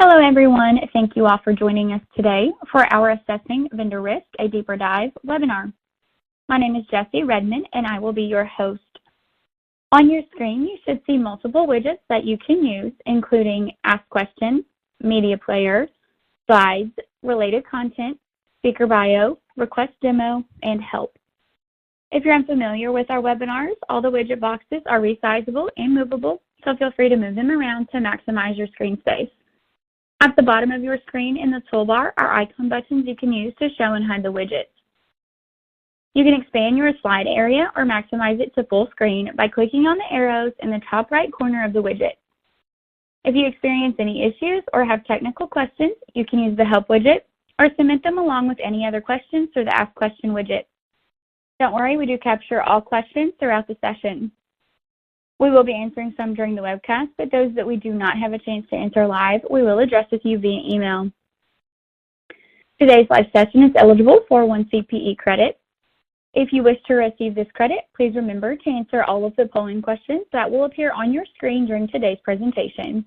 Hello everyone, thank you all for joining us today for our Assessing Vendor Risk, a Deeper Dive webinar. My name is Jessie Redmond and I will be your host. On your screen, you should see multiple widgets that you can use, including Ask Questions, Media Player, Slides, Related Content, Speaker Bio, Request Demo, and Help. If you're unfamiliar with our webinars, all the widget boxes are resizable and movable, so feel free to move them around to maximize your screen space. At the bottom of your screen in the toolbar are icon buttons you can use to show and hide the widgets. You can expand your slide area or maximize it to full screen by clicking on the arrows in the top right corner of the widget. If you experience any issues or have technical questions, you can use the Help widget or submit them along with any other questions through the Ask Question widget. Don't worry, we do capture all questions throughout the session. We will be answering some during the webcast, but those that we do not have a chance to answer live, we will address with you via email. Today's live session is eligible for 1 CPE credit. If you wish to receive this credit, please remember to answer all of the polling questions that will appear on your screen during today's presentation.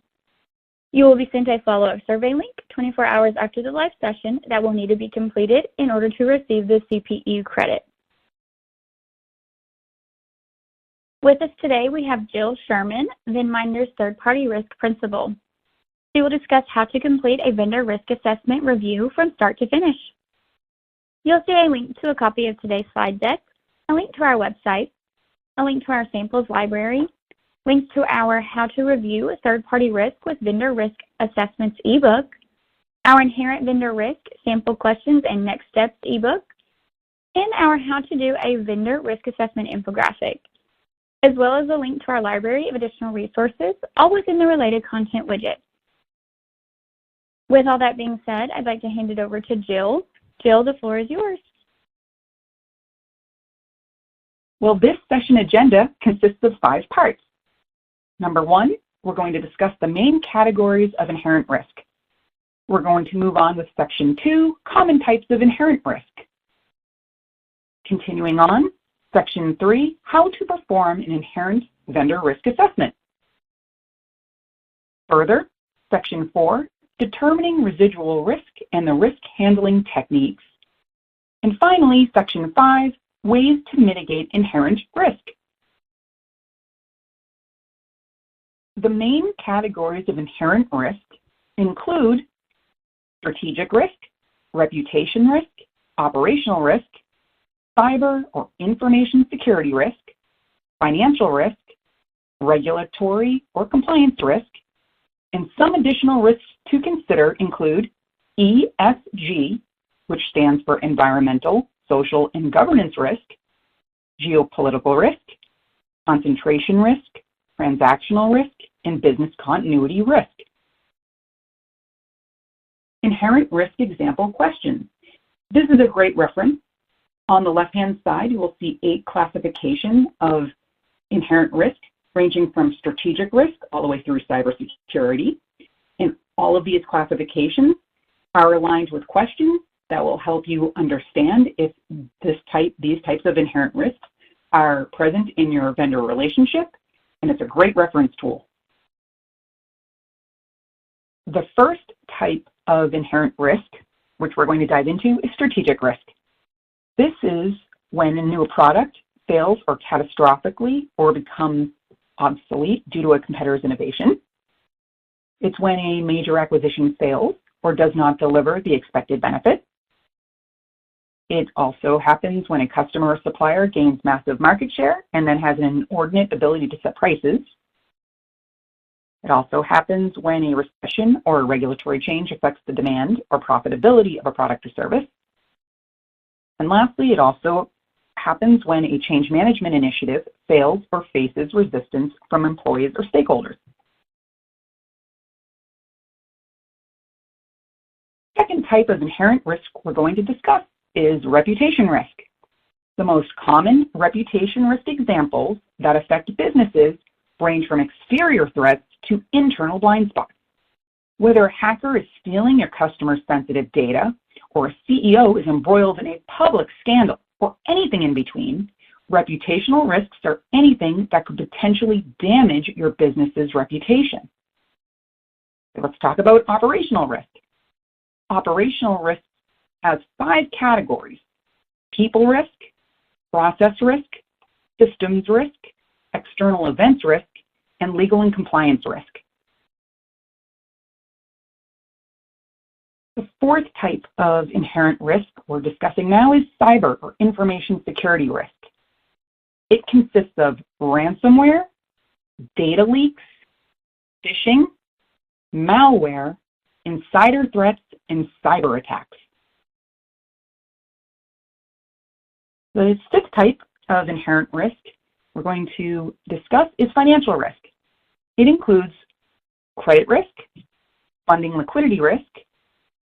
You will be sent a follow-up survey link 24 hours after the live session that will need to be completed in order to receive the CPE credit. With us today, we have Jill Sherman, VendMinder's third-party risk principal. She will discuss how to complete a vendor risk assessment review from start to finish. You'll see a link to a copy of today's slide deck, a link to our website, a link to our samples library, links to our How to Review a Third-Party Risk with Vendor Risk Assessments ebook, our Inherent Vendor Risk Sample Questions and Next Steps ebook, and our How to Do a Vendor Risk Assessment infographic, as well as a link to our library of additional resources, all within the Related Content widget. With all that being said, I'd like to hand it over to Jill. Jill, the floor is yours. Well, this session agenda consists of 5 parts. Number 1, we're going to discuss the main categories of inherent risk. We're going to move on with Section 2, Common Types of Inherent Risk. Continuing on, Section 3, How to Perform an Inherent Vendor Risk Assessment. Further, Section 4, Determining Residual Risk and the Risk Handling Techniques. And finally, Section 5, Ways to Mitigate Inherent Risk. The main categories of inherent risk include strategic risk, reputation risk, operational risk, cyber or information security risk, financial risk, regulatory or compliance risk, and some additional risks to consider include ESG, which stands for environmental, social, and governance risk, geopolitical risk, concentration risk, transactional risk, and business continuity risk. Inherent risk example questions. This is a great reference. On the left-hand side, you will see 8 classifications of inherent risk, ranging from strategic risk all the way through cybersecurity. And all of these classifications are aligned with questions that will help you understand if these types of inherent risks are present in your vendor relationship, and it's a great reference tool. The first type of inherent risk, which we're going to dive into, is strategic risk. This is when a new product fails or catastrophically or becomes obsolete due to a competitor's innovation. It's when a major acquisition fails or does not deliver the expected benefit. It also happens when a customer or supplier gains massive market share and then has an inordinate ability to set prices. It also happens when a recession or a regulatory change affects the demand or profitability of a product or service. And lastly, it also happens when a change management initiative fails or faces resistance from employees or stakeholders. Second type of inherent risk we're going to discuss is reputation risk. The most common reputation risk examples that affect businesses range from exterior threats to internal blind spots. Whether a hacker is stealing your customers' sensitive data, or a CEO is embroiled in a public scandal, or anything in between, reputational risks are anything that could potentially damage your business's reputation. Let's talk about operational risk. Operational risk has 5 categories: people risk, process risk, systems risk, external events risk, and legal and compliance risk. The 4th type of inherent risk we're discussing now is cyber or information security risk. It consists of ransomware, data leaks, phishing, malware, insider threats, and cyber attacks. The 6th type of inherent risk we're going to discuss is financial risk. It includes credit risk, funding liquidity risk,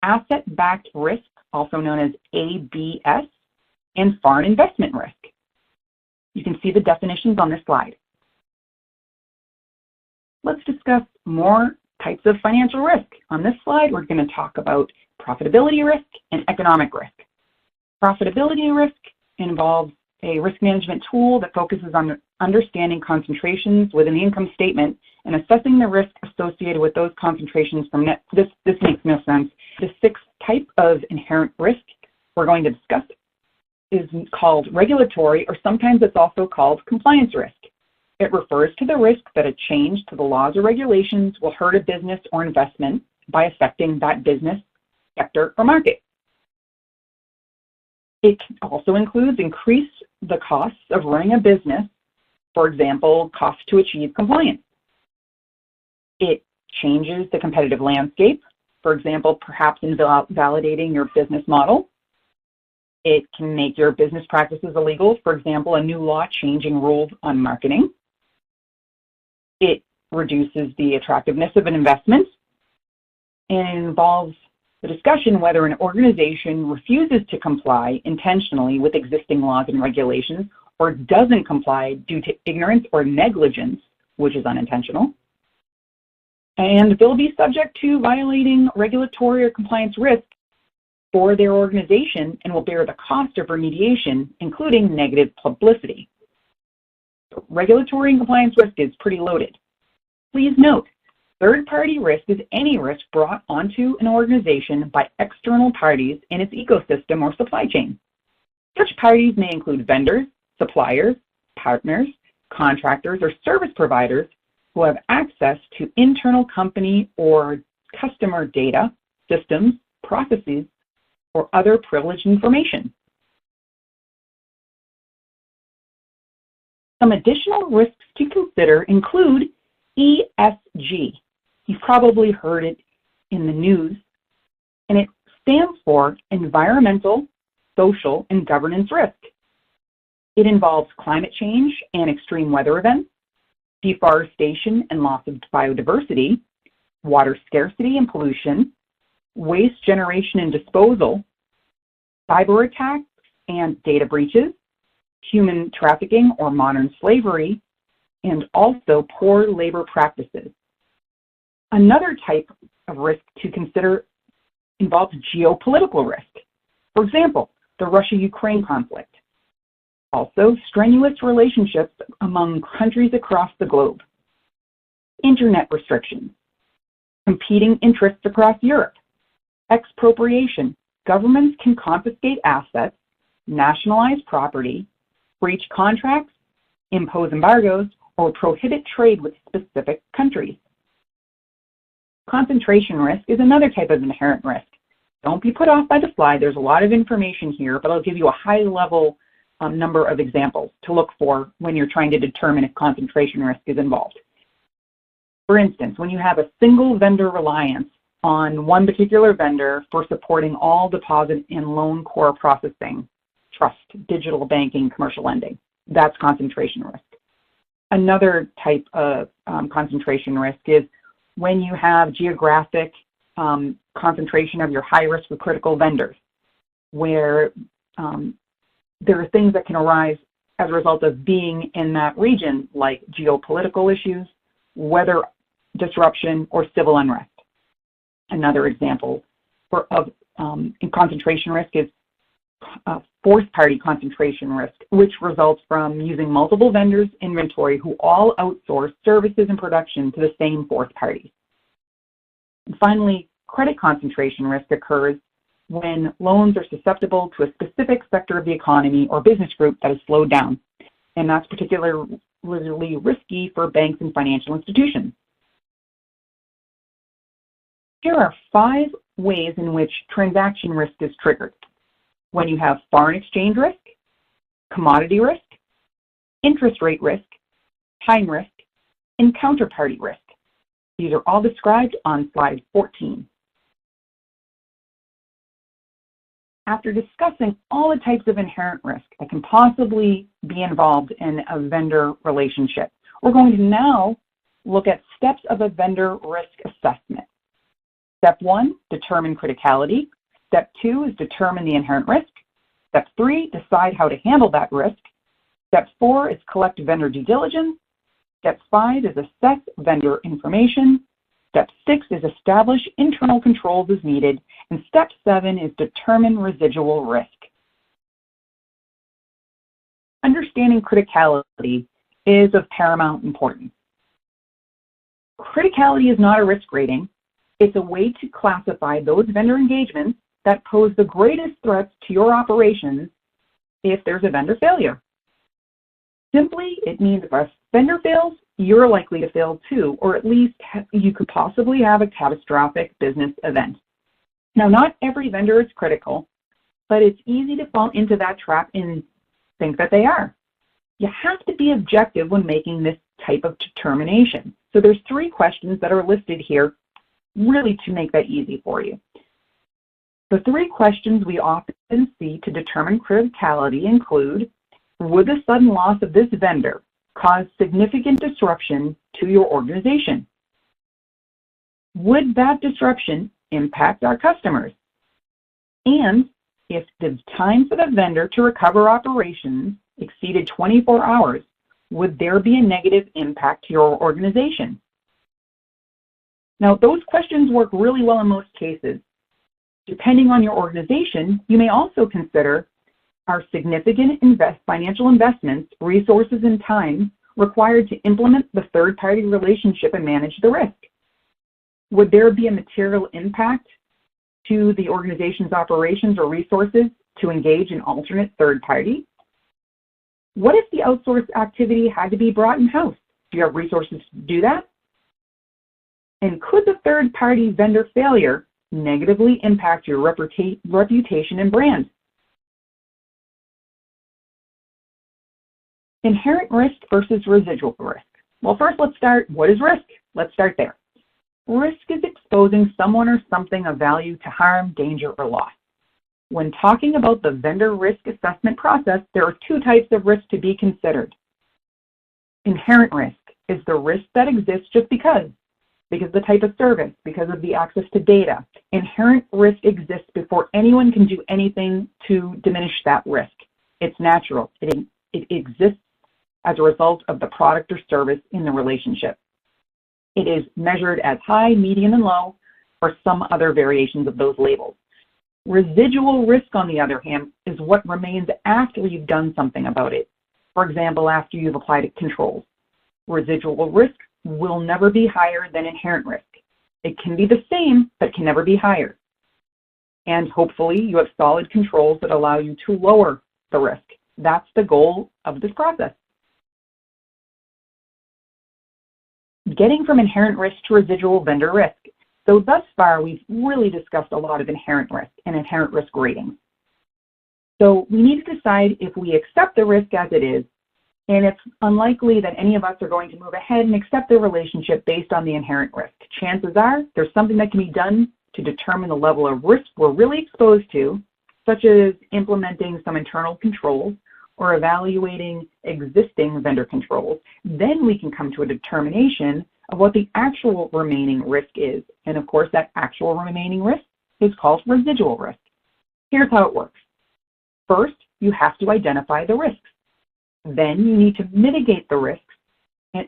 asset-backed risk, also known as ABS, and foreign investment risk. You can see the definitions on this slide. Let's discuss more types of financial risk. On this slide, we're going to talk about profitability risk and economic risk. Profitability risk involves a risk management tool that focuses on understanding concentrations within the income statement and assessing the risk associated with those concentrations from net. This makes no sense. The 6th type of inherent risk we're going to discuss is called regulatory, or sometimes it's also called compliance risk. It refers to the risk that a change to the laws or regulations will hurt a business or investment by affecting that business, sector, or market. It also includes increase the costs of running a business, for example, costs to achieve compliance. It changes the competitive landscape, for example, perhaps invalidating your business model. It can make your business practices illegal, for example, a new law changing rules on marketing. It reduces the attractiveness of an investment, and it involves the discussion whether an organization refuses to comply intentionally with existing laws and regulations or doesn't comply due to ignorance or negligence, which is unintentional. And they'll be subject to violating regulatory or compliance risk for their organization and will bear the cost of remediation, including negative publicity. So regulatory and compliance risk is pretty loaded. Please note, third-party risk is any risk brought onto an organization by external parties in its ecosystem or supply chain. Such parties may include vendors, suppliers, partners, contractors, or service providers who have access to internal company or customer data, systems, processes, or other privileged information. Some additional risks to consider include ESG. You've probably heard it in the news, and it stands for environmental, social, and governance risk. It involves climate change and extreme weather events, deforestation and loss of biodiversity, water scarcity and pollution, waste generation and disposal, cyber attacks and data breaches, human trafficking or modern slavery, and also poor labor practices. Another type of risk to consider involves geopolitical risk. For example, the Russia-Ukraine conflict. Also, strenuous relationships among countries across the globe. Internet restrictions. Competing interests across Europe. Expropriation. Governments can confiscate assets, nationalize property, breach contracts, impose embargoes, or prohibit trade with specific countries. Concentration risk is another type of inherent risk. Don't be put off by the slide. There's a lot of information here, but I'll give you a high-level number of examples to look for when you're trying to determine if concentration risk is involved. For instance, when you have a single vendor reliance on one particular vendor for supporting all deposit and loan core processing, trust, digital banking, commercial lending, that's concentration risk. Another type of concentration risk is when you have geographic concentration of your high-risk or critical vendors, where there are things that can arise as a result of being in that region, like geopolitical issues, weather disruption, or civil unrest. Another example in concentration risk is fourth party concentration risk, which results from using multiple vendors' inventory who all outsource services and production to the same fourth party. And finally, credit concentration risk occurs when loans are susceptible to a specific sector of the economy or business group that has slowed down, and that's particularly risky for banks and financial institutions. Here are 5 ways in which transaction risk is triggered. When you have foreign exchange risk, commodity risk, interest rate risk, time risk, and counterparty risk. These are all described on slide 14. After discussing all the types of inherent risk that can possibly be involved in a vendor relationship, we're going to now look at steps of a vendor risk assessment. Step 1, determine criticality. Step 2 is determine the inherent risk. Step 3, decide how to handle that risk. Step 4 is collect vendor due diligence. Step 5 is assess vendor information. Step 6 is establish internal controls as needed. And step 7 is determine residual risk. Understanding criticality is of paramount importance. Criticality is not a risk rating. It's a way to classify those vendor engagements that pose the greatest threats to your operations if there's a vendor failure. Simply, it means if a vendor fails, you're likely to fail too, or at least you could possibly have a catastrophic business event. Now, not every vendor is critical, but it's easy to fall into that trap and think that they are. You have to be objective when making this type of determination. So there's 3 questions that are listed here really to make that easy for you. The 3 questions we often see to determine criticality include, would the sudden loss of this vendor cause significant disruption to your organization? Would that disruption impact our customers? And if the time for the vendor to recover operations exceeded 24 hours, would there be a negative impact to your organization? Now, those questions work really well in most cases. Depending on your organization, you may also consider, are significant financial investments, resources, and time required to implement the third-party relationship and manage the risk? Would there be a material impact to the organization's operations or resources to engage an alternate third party? What if the outsourced activity had to be brought in-house? Do you have resources to do that? And could the third-party vendor failure negatively impact your reputation and brand? Inherent risk versus residual risk. Well, first let's start, what is risk? Let's start there. Risk is exposing someone or something of value to harm, danger, or loss. When talking about the vendor risk assessment process, there are 2 types of risk to be considered. Inherent risk is the risk that exists just because of the type of service, because of the access to data. Inherent risk exists before anyone can do anything to diminish that risk. It's natural. It exists as a result of the product or service in the relationship. It is measured as high, medium, and low, or some other variations of those labels. Residual risk, on the other hand, is what remains after you've done something about it. For example, after you've applied controls. Residual risk will never be higher than inherent risk. It can be the same, but it can never be higher. And hopefully you have solid controls that allow you to lower the risk. That's the goal of this process. Getting from inherent risk to residual vendor risk. So thus far, we've really discussed a lot of inherent risk and inherent risk ratings. So we need to decide if we accept the risk as it is, and it's unlikely that any of us are going to move ahead and accept the relationship based on the inherent risk. Chances are there's something that can be done to determine the level of risk we're really exposed to, such as implementing some internal controls or evaluating existing vendor controls. Then we can come to a determination of what the actual remaining risk is. And of course, that actual remaining risk is called residual risk. Here's how it works. First, you have to identify the risks. Then you need to mitigate the risks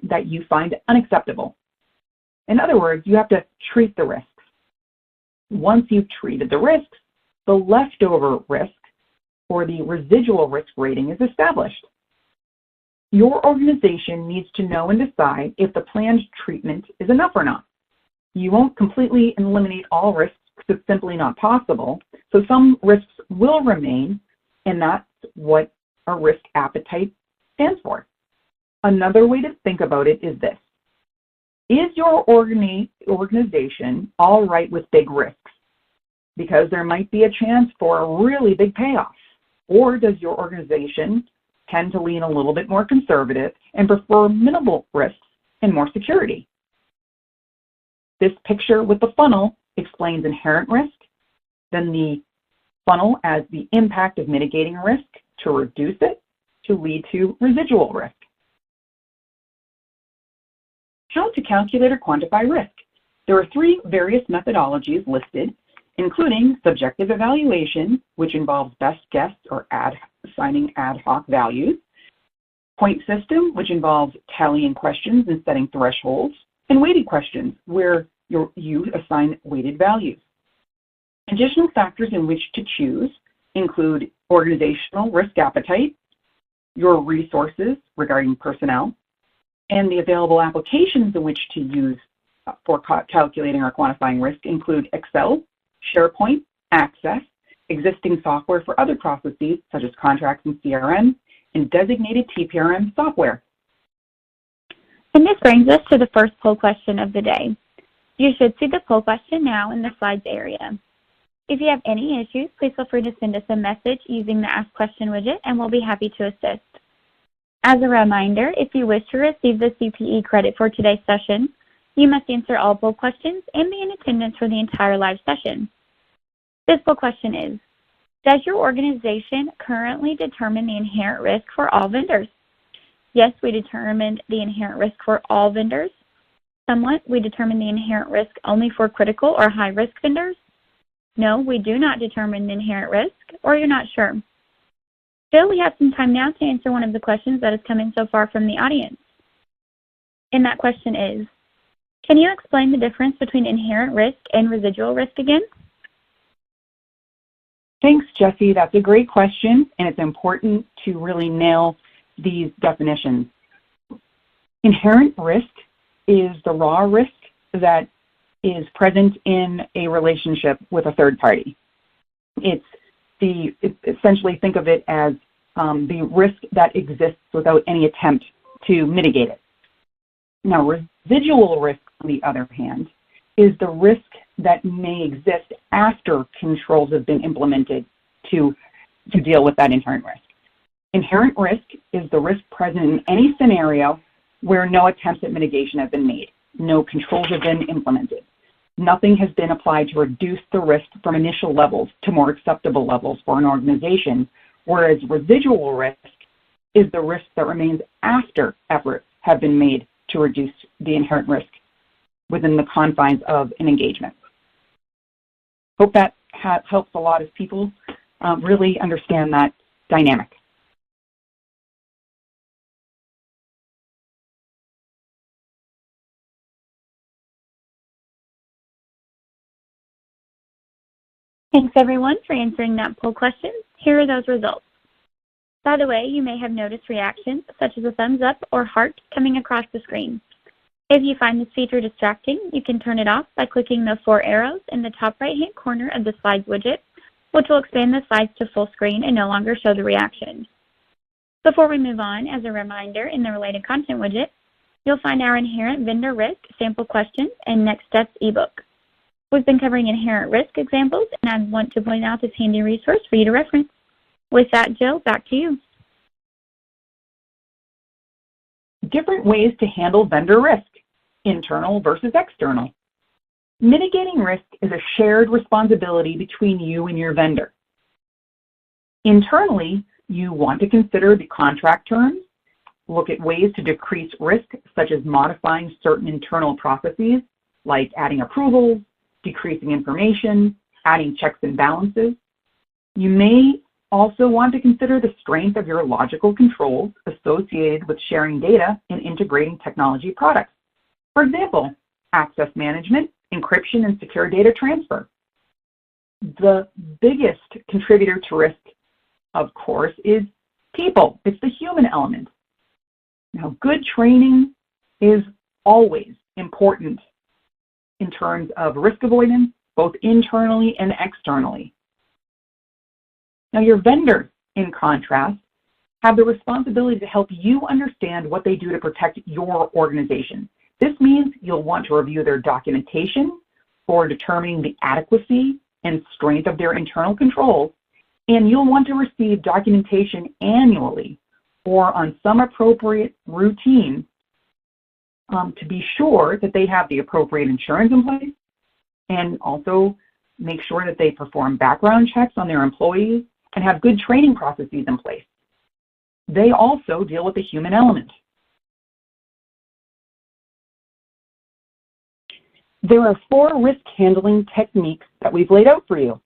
that you find unacceptable. In other words, you have to treat the risks. Once you've treated the risks, the leftover risk or the residual risk rating is established. Your organization needs to know and decide if the planned treatment is enough or not. You won't completely eliminate all risks. It's simply not possible. So some risks will remain, and that's what a risk appetite stands for. Another way to think about it is this. Is your organization all right with big risks? Because there might be a chance for a really big payoff. Or does your organization tend to lean a little bit more conservative and prefer minimal risks and more security? This picture with the funnel explains inherent risk, then the funnel as the impact of mitigating risk to reduce it to lead to residual risk. How to calculate or quantify risk. There are three various methodologies listed, including subjective evaluation, which involves best guess or assigning ad hoc values, point system, which involves tallying questions and setting thresholds, and weighted questions, where you assign weighted values. Additional factors in which to choose include organizational risk appetite, your resources regarding personnel, and the available applications in which to use for calculating or quantifying risk include Excel, SharePoint, Access, existing software for other processes such as contracts and CRM, and designated TPRM software. And this brings us to the first poll question of the day. You should see the poll question now in the slides area. If you have any issues, please feel free to send us a message using the Ask Question widget, and we'll be happy to assist. As a reminder, if you wish to receive the CPE credit for today's session, you must answer all poll questions and be in attendance for the entire live session. This poll question is, does your organization currently determine the inherent risk for all vendors? Yes, we determined the inherent risk for all vendors. Somewhat, we determine the inherent risk only for critical or high-risk vendors. No, we do not determine the inherent risk, or you're not sure. Still, we have some time now to answer one of the questions that has come in so far from the audience. And that question is, can you explain the difference between inherent risk and residual risk again? Thanks, Jessie. That's a great question, and it's important to really nail these definitions. Inherent risk is the raw risk that is present in a relationship with a third party. Essentially think of it as the risk that exists without any attempt to mitigate it. Now, residual risk, on the other hand, is the risk that may exist after controls have been implemented to deal with that inherent risk. Inherent risk is the risk present in any scenario where no attempts at mitigation have been made, no controls have been implemented. Nothing has been applied to reduce the risk from initial levels to more acceptable levels for an organization, whereas residual risk is the risk that remains after efforts have been made to reduce the inherent risk within the confines of an engagement. Hope that helps a lot of people really understand that dynamic. Thanks, everyone, for answering that poll question. Here are those results. By the way, you may have noticed reactions such as a thumbs up or heart coming across the screen. If you find this feature distracting, you can turn it off by clicking the 4 arrows in the top right-hand corner of the slides widget, which will expand the slides to full screen and no longer show the reaction. Before we move on, as a reminder, in the related content widget, you'll find our inherent vendor risk sample questions and next steps ebook. We've been covering inherent risk examples, and I want to point out this handy resource for you to reference. With that, Jill, back to you. Different ways to handle vendor risk, internal versus external. Mitigating risk is a shared responsibility between you and your vendor. Internally, you want to consider the contract terms, look at ways to decrease risk, such as modifying certain internal processes, like adding approvals, decreasing information, adding checks and balances. You may also want to consider the strength of your logical controls associated with sharing data and integrating technology products. For example, access management, encryption, and secure data transfer. The biggest contributor to risk, of course, is people. It's the human element. Now, good training is always important in terms of risk avoidance, both internally and externally. Now, your vendors, in contrast, have the responsibility to help you understand what they do to protect your organization. This means you'll want to review their documentation for determining the adequacy and strength of their internal controls, and you'll want to receive documentation annually or on some appropriate routine to be sure that they have the appropriate insurance in place, and also make sure that they perform background checks on their employees and have good training processes in place. They also deal with the human element. There are 4 risk handling techniques that we've laid out for you.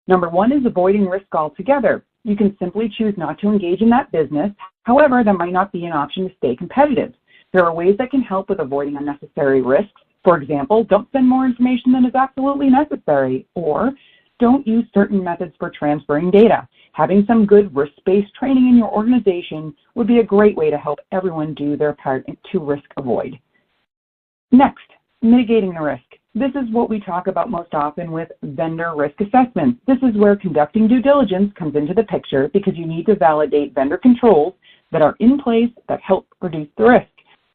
Number 1 is avoiding risk altogether. You can simply choose not to engage in that business. However, that might not be an option to stay competitive. There are ways that can help with avoiding unnecessary risks. For example, don't send more information than is absolutely necessary, or don't use certain methods for transferring data. Having some good risk-based training in your organization would be a great way to help everyone do their part to risk avoid. Next, mitigating the risk. This is what we talk about most often with vendor risk assessments. This is where conducting due diligence comes into the picture because you need to validate vendor controls that are in place that help reduce the risk.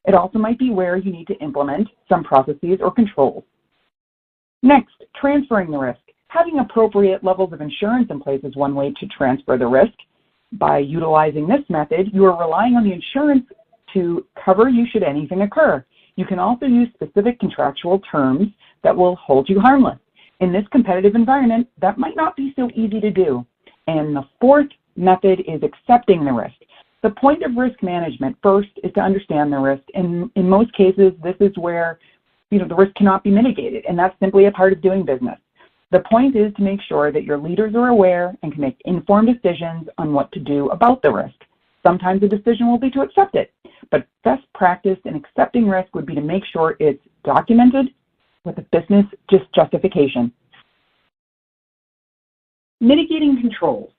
It also might be where you need to implement some processes or controls. Next, transferring the risk. Having appropriate levels of insurance in place is one way to transfer the risk. By utilizing this method, you are relying on the insurance to cover you should anything occur. You can also use specific contractual terms that will hold you harmless. In this competitive environment, that might not be so easy to do. And the 4th method is accepting the risk. The point of risk management first is to understand the risk. And in most cases, this is where the risk cannot be mitigated, and that's simply a part of doing business. The point is to make sure that your leaders are aware and can make informed decisions on what to do about the risk. Sometimes the decision will be to accept it, but best practice in accepting risk would be to make sure it's documented with a business justification. Mitigating controls.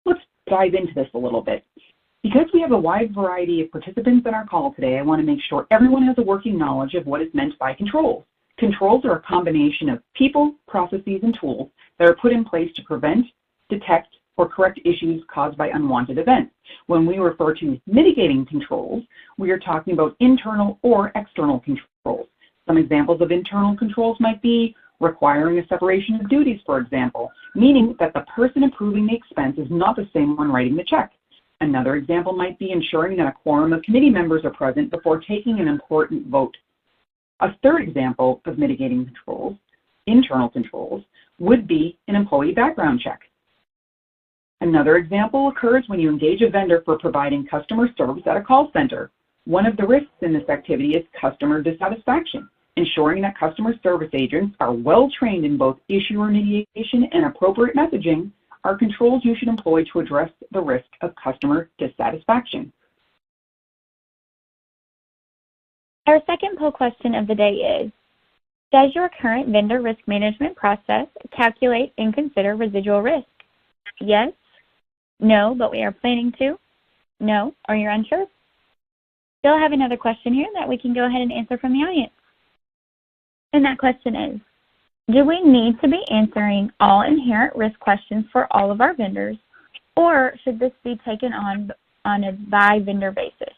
Let's dive into this a little bit. Because we have a wide variety of participants in our call today, I want to make sure everyone has a working knowledge of what is meant by controls. Controls are a combination of people, processes, and tools that are put in place to prevent, detect, or correct issues caused by unwanted events. When we refer to mitigating controls, we are talking about internal or external controls. Some examples of internal controls might be requiring a separation of duties, for example, meaning that the person approving the expense is not the same one writing the check. Another example might be ensuring that a quorum of committee members are present before taking an important vote. A third example of mitigating controls, internal controls, would be an employee background check. Another example occurs when you engage a vendor for providing customer service at a call center. One of the risks in this activity is customer dissatisfaction. Ensuring that customer service agents are well trained in both issue remediation and appropriate messaging are controls you should employ to address the risk of customer dissatisfaction. Our second poll question of the day is, does your current vendor risk management process calculate and consider residual risk? Yes, no, but we are planning to, no, or you're unsure? Still have another question here that we can go ahead and answer from the audience. And that question is, do we need to be answering all inherent risk questions for all of our vendors, or should this be taken on a by vendor basis?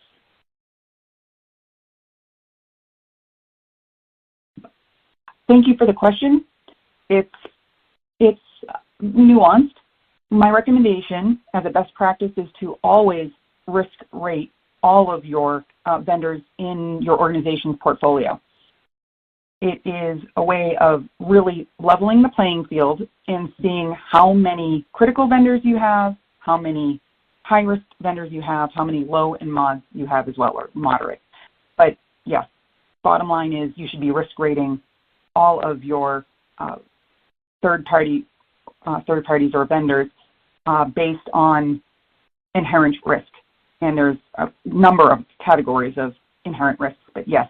Thank you for the question. It's nuanced. My recommendation as a best practice is to always risk rate all of your vendors in your organization's portfolio. It is a way of really leveling the playing field and seeing how many critical vendors you have, how many high-risk vendors you have, how many low and mods you have as well, or moderate. But yes, bottom line is you should be risk rating all of your third parties or vendors based on inherent risk. And there's a number of categories of inherent risks, but yes,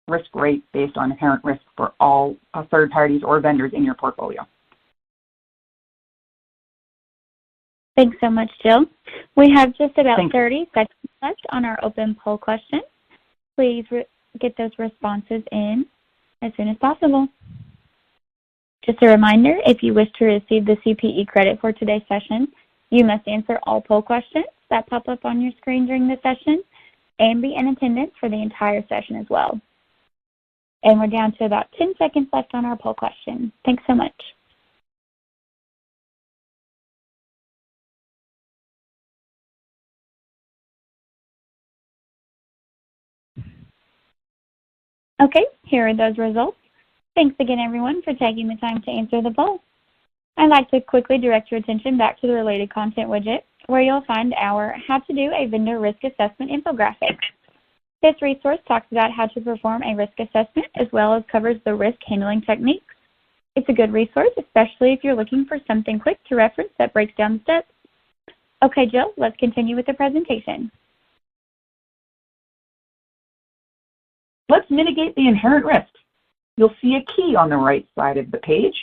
risk rate based on inherent risk for all third parties or vendors in your portfolio. Thanks so much, Jill. We have just about 30 seconds left on our open poll question. Please get those responses in as soon as possible. Just a reminder, if you wish to receive the CPE credit for today's session, you must answer all poll questions that pop up on your screen during the session and be in attendance for the entire session as well. And we're down to about 10 seconds left on our poll question. Thanks so much. Okay, here are those results. Thanks again, everyone, for taking the time to answer the poll. I'd like to quickly direct your attention back to the related content widget, where you'll find our How to Do a Vendor Risk Assessment infographic. This resource talks about how to perform a risk assessment as well as covers the risk handling techniques. It's a good resource, especially if you're looking for something quick to reference that breaks down the steps. Okay, Jill, let's continue with the presentation. Let's mitigate the inherent risks. You'll see a key on the right side of the page.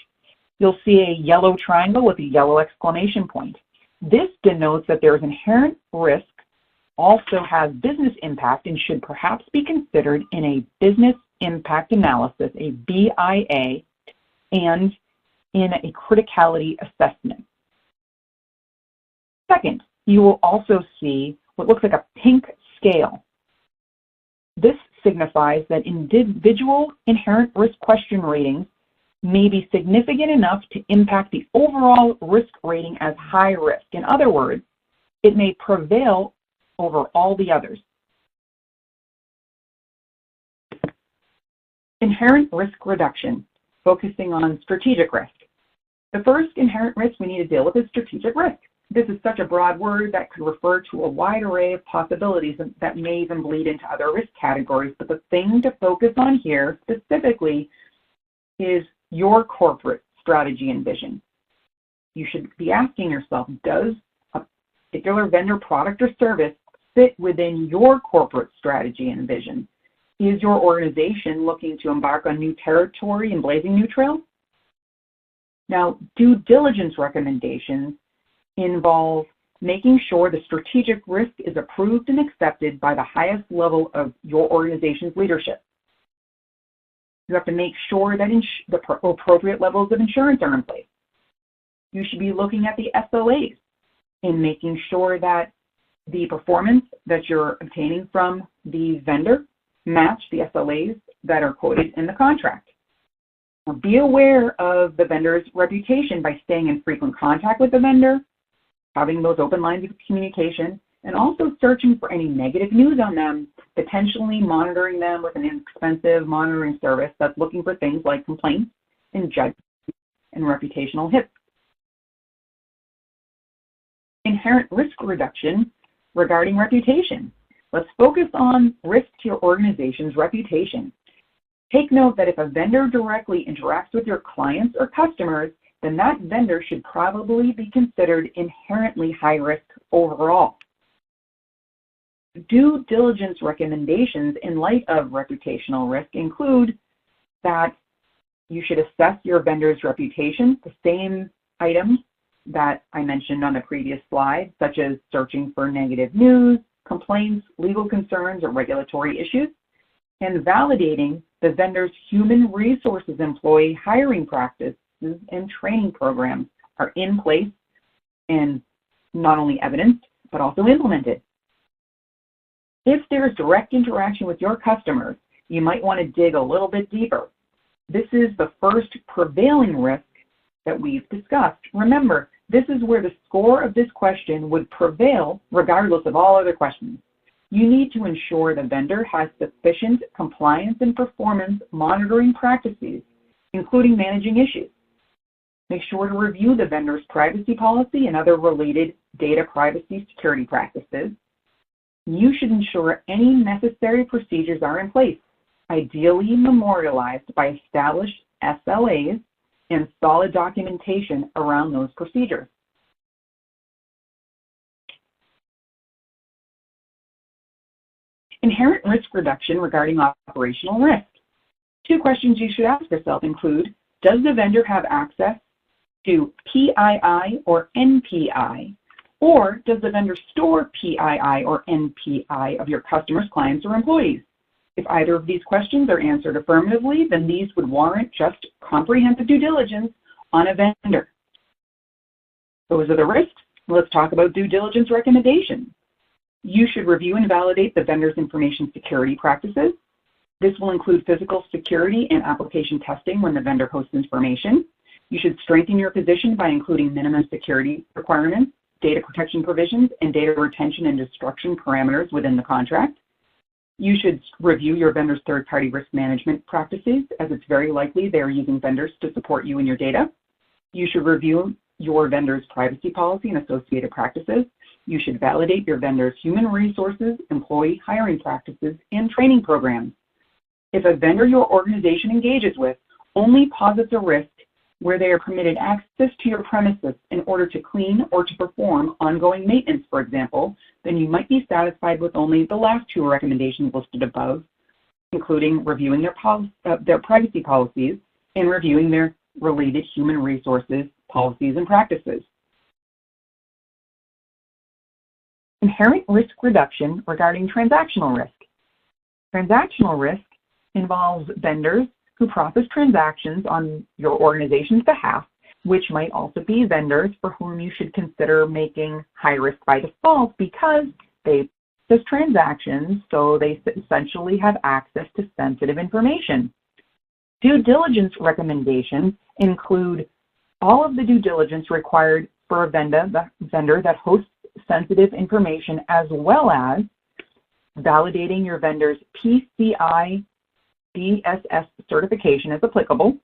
You'll see a yellow triangle with a yellow exclamation point. This denotes that there is inherent risk, also has business impact, and should perhaps be considered in a business impact analysis, a BIA, and in a criticality assessment. Second, you will also see what looks like a pink scale. This signifies that individual inherent risk question ratings may be significant enough to impact the overall risk rating as high risk. In other words, it may prevail over all the others. Inherent risk reduction, focusing on strategic risk. The first inherent risk we need to deal with is strategic risk. This is such a broad word that could refer to a wide array of possibilities that may even bleed into other risk categories, but the thing to focus on here specifically is your corporate strategy and vision. You should be asking yourself, does a particular vendor, product, or service fit within your corporate strategy and vision? Is your organization looking to embark on new territory and blazing new trails? Now, due diligence recommendations involve making sure the strategic risk is approved and accepted by the highest level of your organization's leadership. You have to make sure that the appropriate levels of insurance are in place. You should be looking at the SLAs and making sure that the performance that you're obtaining from the vendor match the SLAs that are quoted in the contract. Now, be aware of the vendor's reputation by staying in frequent contact with the vendor, having those open lines of communication, and also searching for any negative news on them, potentially monitoring them with an inexpensive monitoring service that's looking for things like complaints and judgment and reputational hits. Inherent risk reduction regarding reputation. Let's focus on risk to your organization's reputation. Take note that if a vendor directly interacts with your clients or customers, then that vendor should probably be considered inherently high risk overall. Due diligence recommendations in light of reputational risk include that you should assess your vendor's reputation, the same items that I mentioned on the previous slide, such as searching for negative news, complaints, legal concerns, or regulatory issues, and validating the vendor's human resources employee hiring practices and training programs are in place and not only evidenced, but also implemented. If there's direct interaction with your customers, you might want to dig a little bit deeper. This is the first prevailing risk that we've discussed. Remember, this is where the score of this question would prevail regardless of all other questions. You need to ensure the vendor has sufficient compliance and performance monitoring practices, including managing issues. Make sure to review the vendor's privacy policy and other related data privacy security practices. You should ensure any necessary procedures are in place, ideally memorialized by established SLAs and solid documentation around those procedures. Inherent risk reduction regarding operational risk. Two questions you should ask yourself include, does the vendor have access to PII or NPI? Or does the vendor store PII or NPI of your customers, clients, or employees? If either of these questions are answered affirmatively, then these would warrant just comprehensive due diligence on a vendor. Those are the risks. Let's talk about due diligence recommendations. You should review and validate the vendor's information security practices. This will include physical security and application testing when the vendor hosts information. You should strengthen your position by including minimum security requirements, data protection provisions, and data retention and destruction parameters within the contract. You should review your vendor's third-party risk management practices, as it's very likely they are using vendors to support you and your data. You should review your vendor's privacy policy and associated practices. You should validate your vendor's human resources, employee hiring practices, and training programs. If a vendor your organization engages with only posits a risk where they are permitted access to your premises in order to clean or to perform ongoing maintenance, for example, then you might be satisfied with only the last two recommendations listed above, including reviewing their privacy policies and reviewing their related human resources policies and practices. Inherent risk reduction regarding transactional risk. Transactional risk involves vendors who process transactions on your organization's behalf, which might also be vendors for whom you should consider making high risk by default because they process transactions, so they essentially have access to sensitive information. Due diligence recommendations include all of the due diligence required for a vendor that hosts sensitive information, as well as validating your vendor's PCI DSS certification as applicable,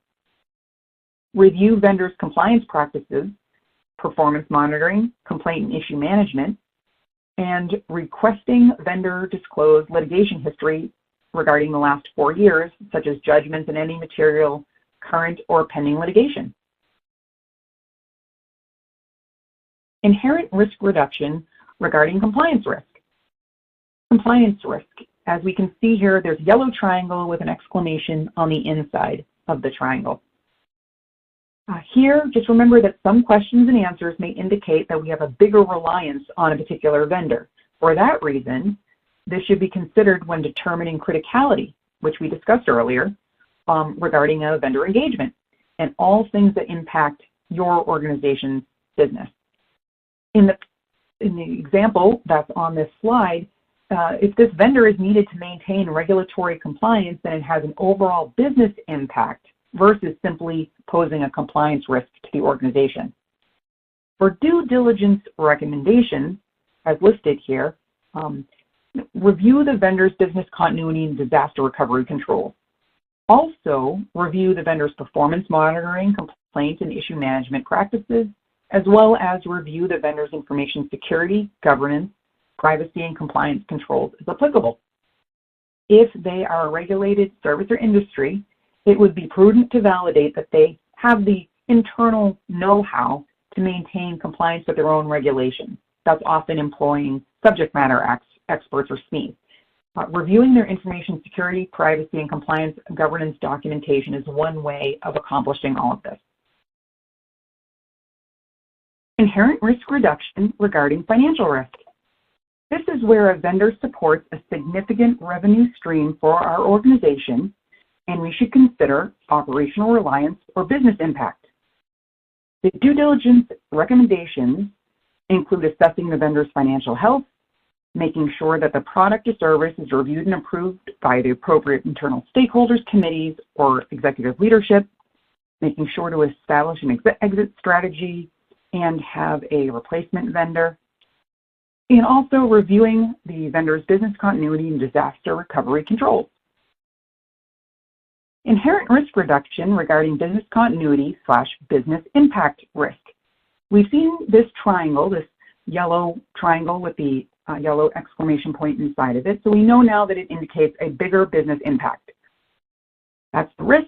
review vendors' compliance practices, performance monitoring, complaint and issue management, and requesting vendor disclosed litigation history regarding the last 4 years, such as judgments and any material current or pending litigation. Inherent risk reduction regarding compliance risk. Compliance risk. As we can see here, there's a yellow triangle with an exclamation on the inside of the triangle. Here, just remember that some questions and answers may indicate that we have a bigger reliance on a particular vendor. For that reason, this should be considered when determining criticality, which we discussed earlier, regarding a vendor engagement, and all things that impact your organization's business. In the example that's on this slide, if this vendor is needed to maintain regulatory compliance, then it has an overall business impact versus simply posing a compliance risk to the organization. For due diligence recommendations, as listed here, review the vendor's business continuity and disaster recovery controls. Also, review the vendor's performance monitoring, complaint and issue management practices, as well as review the vendor's information security, governance, privacy, and compliance controls as applicable. If they are a regulated service or industry, it would be prudent to validate that they have the internal know-how to maintain compliance with their own regulations. That's often employing subject matter experts or SMEs. Reviewing their information security, privacy, and compliance governance documentation is one way of accomplishing all of this. Inherent risk reduction regarding financial risk. This is where a vendor supports a significant revenue stream for our organization, and we should consider operational reliance or business impact. The due diligence recommendations include assessing the vendor's financial health, making sure that the product or service is reviewed and approved by the appropriate internal stakeholders, committees, or executive leadership, making sure to establish an exit strategy and have a replacement vendor, and also reviewing the vendor's business continuity and disaster recovery controls. Inherent risk reduction regarding business continuity / business impact risk. We've seen this triangle, this yellow triangle with the yellow exclamation point inside of it, so we know now that it indicates a bigger business impact. That's the risk.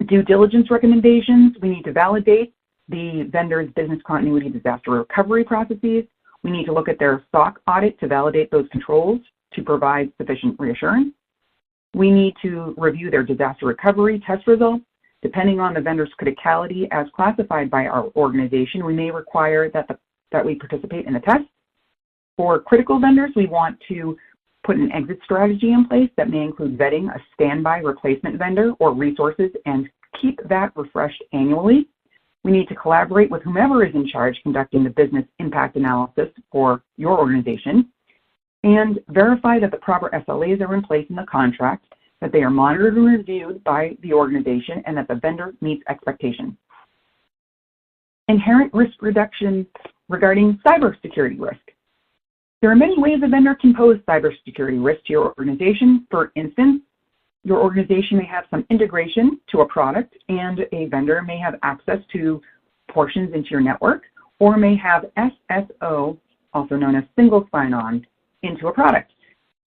Due diligence recommendations, we need to validate the vendor's business continuity disaster recovery processes. We need to look at their SOC audit to validate those controls to provide sufficient reassurance. We need to review their disaster recovery test results. Depending on the vendor's criticality as classified by our organization, we may require that we participate in the test. For critical vendors, we want to put an exit strategy in place that may include vetting a standby replacement vendor or resources and keep that refreshed annually. We need to collaborate with whomever is in charge conducting the business impact analysis for your organization and verify that the proper SLAs are in place in the contract, that they are monitored and reviewed by the organization, and that the vendor meets expectations. Inherent risk reduction regarding cybersecurity risk. There are many ways a vendor can pose cybersecurity risk to your organization. For instance, your organization may have some integration to a product, and a vendor may have access to portions into your network, or may have SSO, also known as single sign-on, into a product.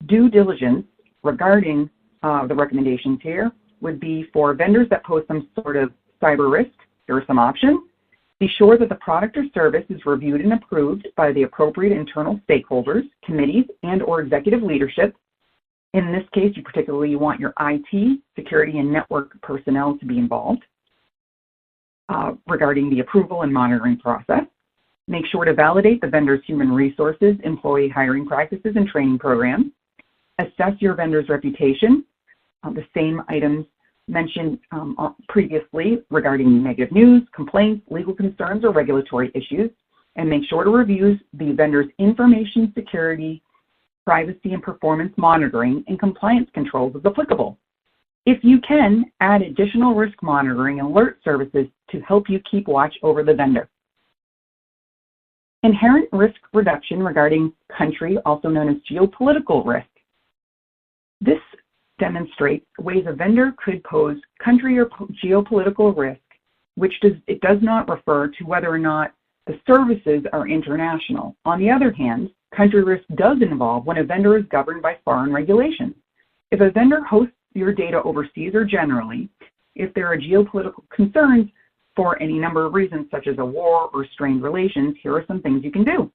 Due diligence regarding the recommendations here would be for vendors that pose some sort of cyber risk. Here are some options. Be sure that the product or service is reviewed and approved by the appropriate internal stakeholders, committees, and/or executive leadership. In this case, you particularly want your IT, security, and network personnel to be involved regarding the approval and monitoring process. Make sure to validate the vendor's human resources, employee hiring practices, and training programs. Assess your vendor's reputation. The same items mentioned previously regarding negative news, complaints, legal concerns, or regulatory issues. And make sure to review the vendor's information security, privacy and performance monitoring, and compliance controls as applicable. If you can, add additional risk monitoring and alert services to help you keep watch over the vendor. Inherent risk reduction regarding country, also known as geopolitical risk. This demonstrates ways a vendor could pose country or geopolitical risk, which it does not refer to whether or not the services are international. On the other hand, country risk does involve when a vendor is governed by foreign regulations. If a vendor hosts your data overseas or generally, if there are geopolitical concerns for any number of reasons, such as a war or strained relations, here are some things you can do.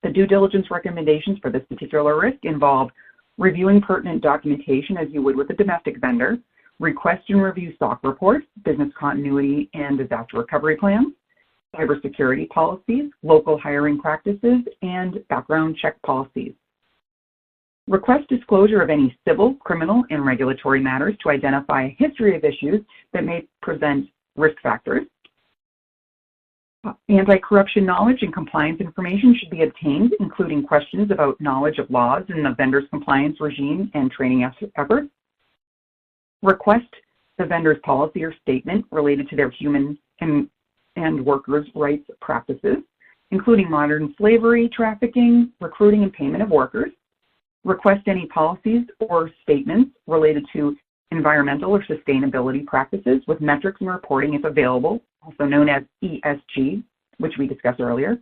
The due diligence recommendations for this particular risk involve reviewing pertinent documentation as you would with a domestic vendor, request and review SOC reports, business continuity and disaster recovery plans, cybersecurity policies, local hiring practices, and background check policies. Request disclosure of any civil, criminal, and regulatory matters to identify a history of issues that may present risk factors. Anti-corruption knowledge and compliance information should be obtained, including questions about knowledge of laws and the vendor's compliance regime and training efforts. Request the vendor's policy or statement related to their human and workers' rights practices, including modern slavery, trafficking, recruiting, and payment of workers. Request any policies or statements related to environmental or sustainability practices with metrics and reporting if available, also known as ESG, which we discussed earlier,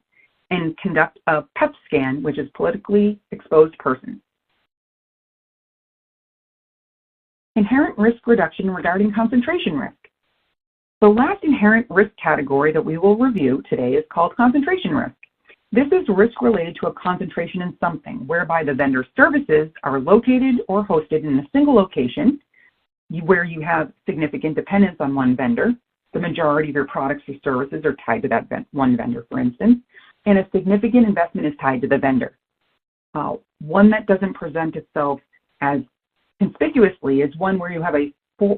and conduct a PEP scan, which is politically exposed persons. Inherent risk reduction regarding concentration risk. The last inherent risk category that we will review today is called concentration risk. This is risk related to a concentration in something, whereby the vendor's services are located or hosted in a single location where you have significant dependence on one vendor. The majority of your products or services are tied to that one vendor, for instance, and a significant investment is tied to the vendor. One that doesn't present itself as conspicuously is one where you have a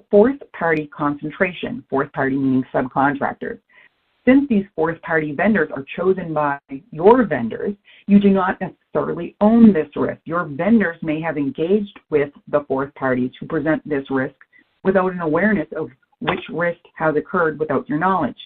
fourth-party concentration, fourth-party meaning subcontractors. Since these fourth-party vendors are chosen by your vendors, you do not necessarily own this risk. Your vendors may have engaged with the fourth parties who present this risk without an awareness of which risk has occurred without your knowledge.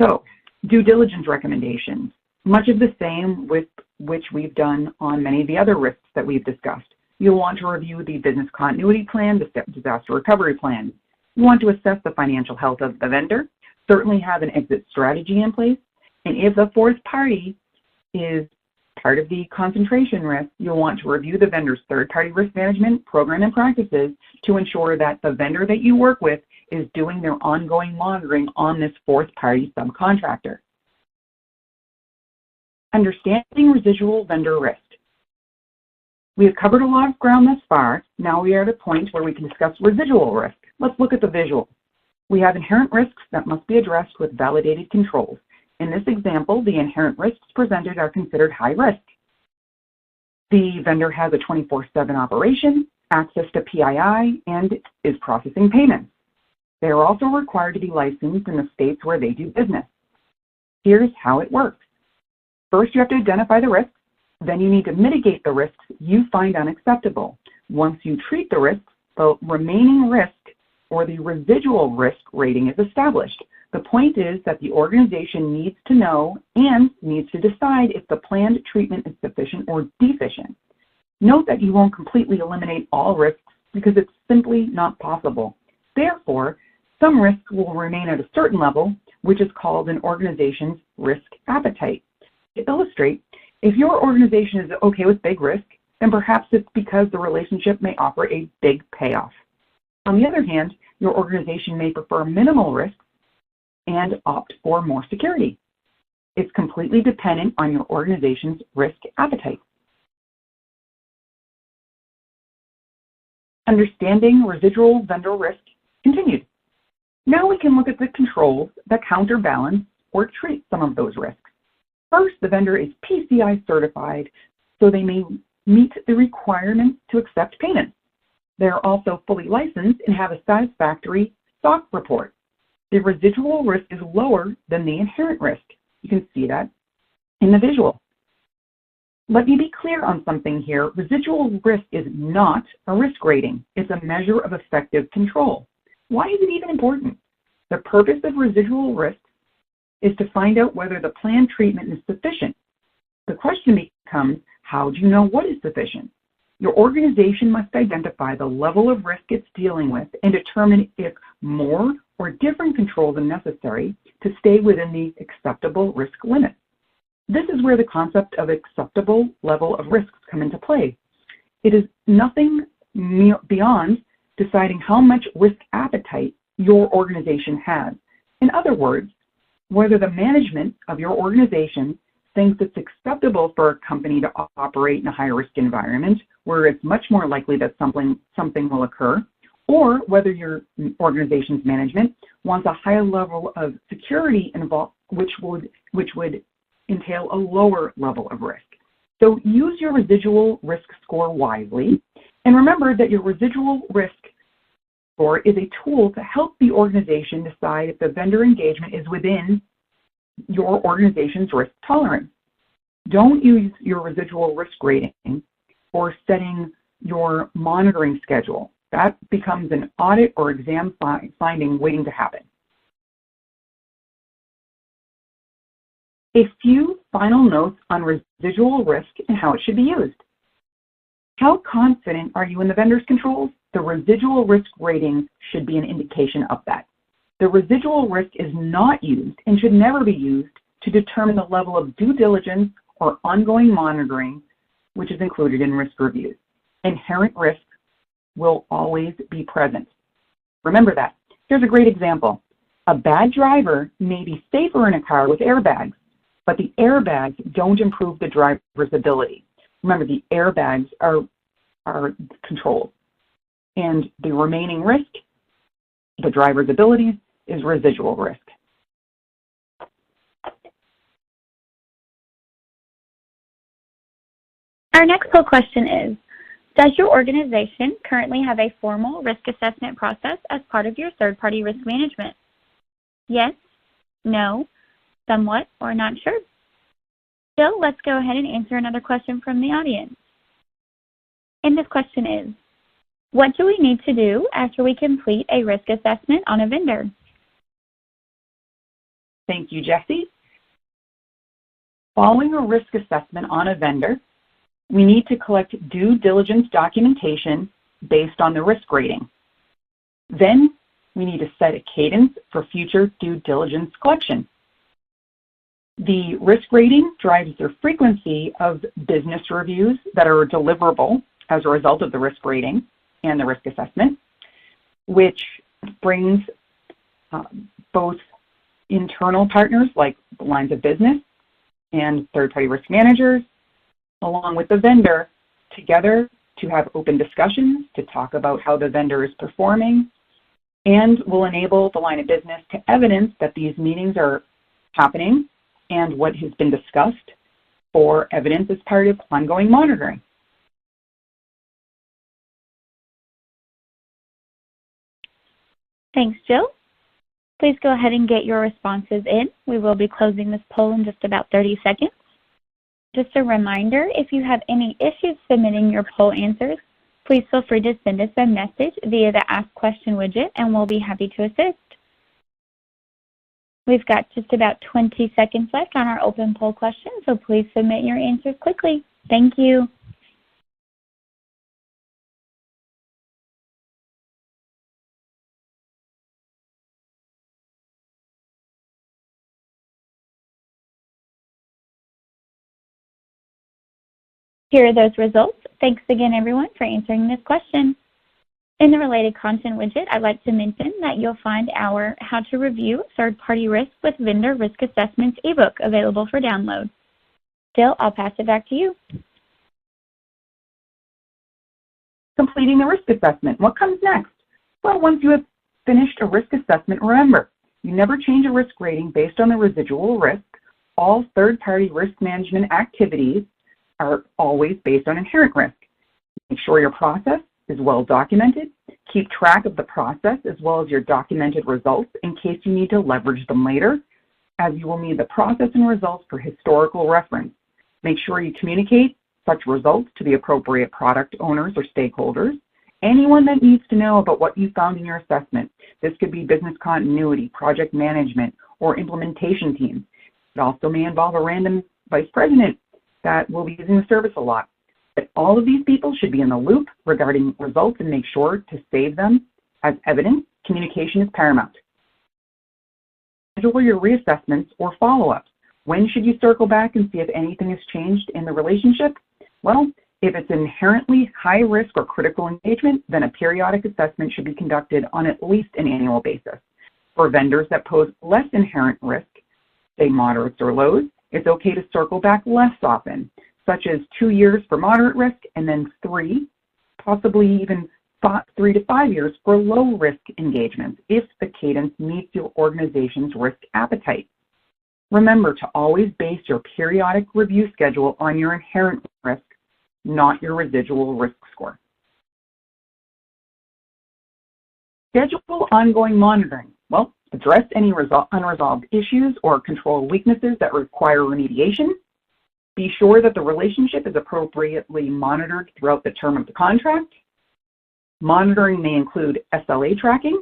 So, due diligence recommendations, much of the same with which we've done on many of the other risks that we've discussed. You'll want to review the business continuity plan, the disaster recovery plan. You want to assess the financial health of the vendor, certainly have an exit strategy in place, and if the fourth party is part of the concentration risk, you'll want to review the vendor's third-party risk management program and practices to ensure that the vendor that you work with is doing their ongoing monitoring on this fourth-party subcontractor. Understanding residual vendor risk. We have covered a lot of ground thus far. Now we are at a point where we can discuss residual risk. Let's look at the visual. We have inherent risks that must be addressed with validated controls. In this example, the inherent risks presented are considered high risk. The vendor has a 24/7 operation, access to PII, and is processing payments. They are also required to be licensed in the states where they do business. Here's how it works. First, you have to identify the risks. Then you need to mitigate the risks you find unacceptable. Once you treat the risks, the remaining risk or the residual risk rating is established. The point is that the organization needs to know and needs to decide if the planned treatment is sufficient or deficient. Note that you won't completely eliminate all risks because it's simply not possible. Therefore, some risks will remain at a certain level, which is called an organization's risk appetite. To illustrate, if your organization is okay with big risk, then perhaps it's because the relationship may offer a big payoff. On the other hand, your organization may prefer minimal risk and opt for more security. It's completely dependent on your organization's risk appetite. Understanding residual vendor risk continued. Now we can look at the controls that counterbalance or treat some of those risks. First, the vendor is PCI certified, so they may meet the requirements to accept payments. They are also fully licensed and have a satisfactory SOC report. The residual risk is lower than the inherent risk. You can see that in the visual. Let me be clear on something here. Residual risk is not a risk rating. It's a measure of effective control. Why is it even important? The purpose of residual risk is to find out whether the planned treatment is sufficient. The question becomes, how do you know what is sufficient? Your organization must identify the level of risk it's dealing with and determine if more or different controls are necessary to stay within the acceptable risk limit. This is where the concept of acceptable level of risks come into play. It is nothing beyond deciding how much risk appetite your organization has. In other words, whether the management of your organization thinks it's acceptable for a company to operate in a high-risk environment where it's much more likely that something will occur, or whether your organization's management wants a high level of security involved, which would entail a lower level of risk. So use your residual risk score wisely, and remember that your residual risk score is a tool to help the organization decide if the vendor engagement is within your organization's risk tolerance. Don't use your residual risk rating for setting your monitoring schedule. That becomes an audit or exam finding waiting to happen. A few final notes on residual risk and how it should be used. How confident are you in the vendor's controls? The residual risk rating should be an indication of that. The residual risk is not used and should never be used to determine the level of due diligence or ongoing monitoring, which is included in risk reviews. Inherent risk will always be present. Remember that. Here's a great example. A bad driver may be safer in a car with airbags, but the airbags don't improve the driver's ability. Remember, the airbags are controlled, and the remaining risk, the driver's abilities, is residual risk. Our next poll question is, does your organization currently have a formal risk assessment process as part of your third-party risk management? Yes, no, somewhat, or not sure? Still, let's go ahead and answer another question from the audience. And this question is, what do we need to do after we complete a risk assessment on a vendor? Thank you, Jessie. Following a risk assessment on a vendor, we need to collect due diligence documentation based on the risk rating. Then we need to set a cadence for future due diligence collection. The risk rating drives the frequency of business reviews that are deliverable as a result of the risk rating and the risk assessment, which brings both internal partners like lines of business and third-party risk managers, along with the vendor, together to have open discussions to talk about how the vendor is performing, and will enable the line of business to evidence that these meetings are happening and what has been discussed for evidence as part of ongoing monitoring. Thanks, Jill. Please go ahead and get your responses in. We will be closing this poll in just about 30 seconds. Just a reminder, if you have any issues submitting your poll answers, please feel free to send us a message via the Ask Question widget, and we'll be happy to assist. We've got just about 20 seconds left on our open poll question, so please submit your answers quickly. Thank you. Here are those results. Thanks again, everyone, for answering this question. In the related content widget, I'd like to mention that you'll find our How to Review Third-Party Risk with Vendor Risk Assessments ebook available for download. Jill, I'll pass it back to you. Completing the risk assessment. What comes next? Well, once you have finished a risk assessment, remember, you never change a risk rating based on the residual risk. All third-party risk management activities are always based on inherent risk. Make sure your process is well documented. Keep track of the process as well as your documented results in case you need to leverage them later, as you will need the process and results for historical reference. Make sure you communicate such results to the appropriate product owners or stakeholders, anyone that needs to know about what you found in your assessment. This could be business continuity, project management, or implementation teams. It also may involve a random vice president that will be using the service a lot. But all of these people should be in the loop regarding results and make sure to save them as evidence. Communication is paramount. Schedule your reassessments or follow-ups. When should you circle back and see if anything has changed in the relationship? Well, if it's inherently high risk or critical engagement, then a periodic assessment should be conducted on at least an annual basis. For vendors that pose less inherent risk, say moderates or lows, it's okay to circle back less often, such as 2 years for moderate risk and then 3, possibly even 3 to 5 years for low risk engagements if the cadence meets your organization's risk appetite. Remember to always base your periodic review schedule on your inherent risk, not your residual risk score. Schedule ongoing monitoring. Well, address any unresolved issues or control weaknesses that require remediation. Be sure that the relationship is appropriately monitored throughout the term of the contract. Monitoring may include SLA tracking,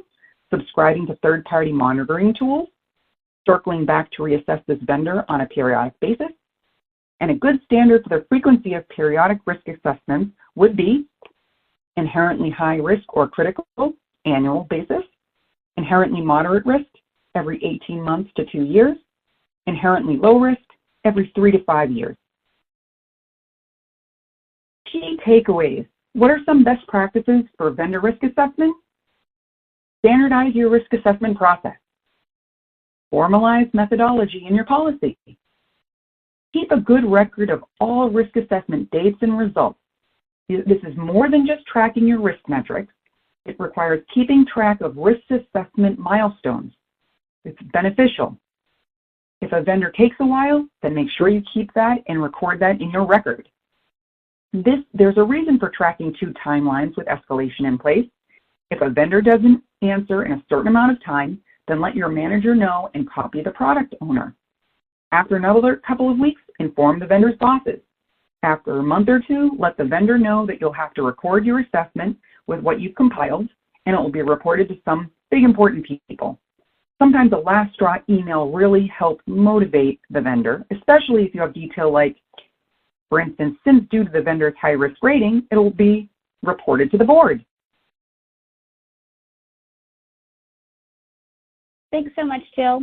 subscribing to third-party monitoring tools, circling back to reassess this vendor on a periodic basis, and a good standard for the frequency of periodic risk assessments would be inherently high risk or critical, annual basis, inherently moderate risk, every 18 months to 2 years, inherently low risk, every 3 to 5 years. Key takeaways. What are some best practices for vendor risk assessment? Standardize your risk assessment process. Formalize methodology in your policy. Keep a good record of all risk assessment dates and results. This is more than just tracking your risk metrics. It requires keeping track of risk assessment milestones. It's beneficial. If a vendor takes a while, then make sure you keep that and record that in your record. There's a reason for tracking 2 timelines with escalation in place. If a vendor doesn't answer in a certain amount of time, then let your manager know and copy the product owner. After another couple of weeks, inform the vendor's bosses. After a month or 2, let the vendor know that you'll have to record your assessment with what you've compiled, and it will be reported to some big important people. Sometimes a last straw email really helps motivate the vendor, especially if you have detail like, for instance, since due to the vendor's high risk rating, it will be reported to the board. Thanks so much, Jill.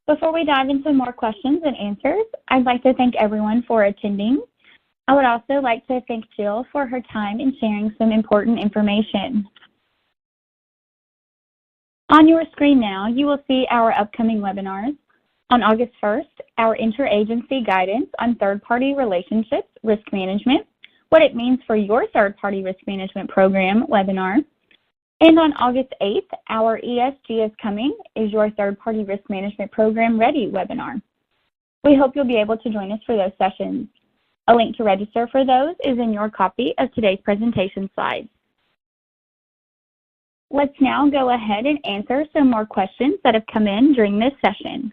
Before we dive into more questions and answers, I'd like to thank everyone for attending. I would also like to thank Jill for her time in sharing some important information. On your screen now, you will see our upcoming webinars. On August 1st, our Interagency Guidance on Third-Party Relationships Risk Management, what it means for your third-party risk management program webinar. And on August 8th, our ESG is Coming is your third-party risk management program ready webinar. We hope you'll be able to join us for those sessions. A link to register for those is in your copy of today's presentation slides. Let's now go ahead and answer some more questions that have come in during this session.